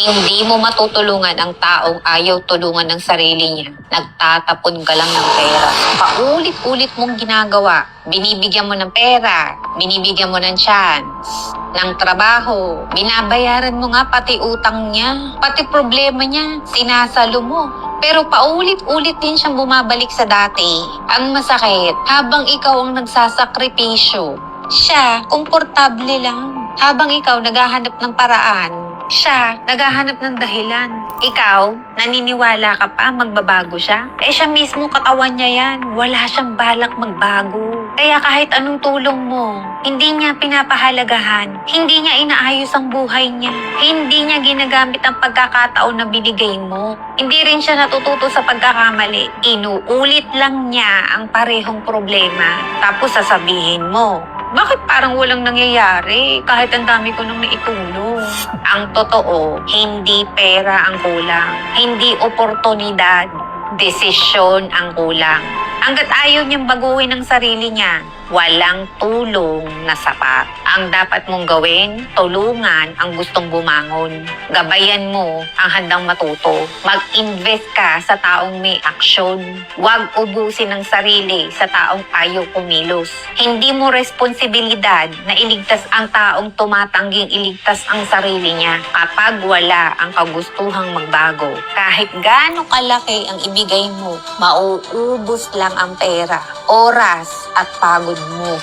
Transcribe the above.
Hindi mo matutulungan ang taong ayaw tulungan ng sarili niya. Nagtatapon ka lang ng pera. Paulit-ulit mong ginagawa. Binibigyan mo ng pera, binibigyan mo ng chance, ng trabaho. Binabayaran mo nga pati utang niya, pati problema niya, sinasalo mo. Pero paulit-ulit din siyang bumabalik sa dati. Ang masakit, habang ikaw ang nagsasakripisyo, siya, komportable lang. Habang ikaw naghahanap ng paraan, siya, naghahanap ng dahilan. Ikaw, naniniwala ka pa magbabago siya? Siya mismo katawan niya yan. Wala siyang balak magbago. Kaya kahit anong tulong mo, hindi niya pinapahalagahan. Hindi niya inaayos ang buhay niya. Hindi niya ginagamit ang pagkakataon na binigay mo. Hindi rin siya natututo sa pagkakamali. Inuulit lang niya ang parehong problema. Tapos sasabihin mo, bakit parang walang nangyayari kahit ang dami ko nang naitulong? Ang totoo, hindi pera ang kulang. Hindi oportunidad, desisyon ang kulang. Hanggat ayaw niyang baguhin ang sarili niya, walang tulong na sapat. Ang dapat mong gawin, tulungan ang gustong bumangon. Gabayan mo ang handang matuto. Mag-invest ka sa taong may aksyon. Huwag ubusin ang sarili sa taong ayaw kumilos. Hindi mo responsibilidad na iligtas ang taong tumatangging iligtas ang sarili niya kapag wala ang kagustuhang magbago. Kahit gaano kalaki ang ibigay mo, mauubos lang ang pera, oras at pagod mo.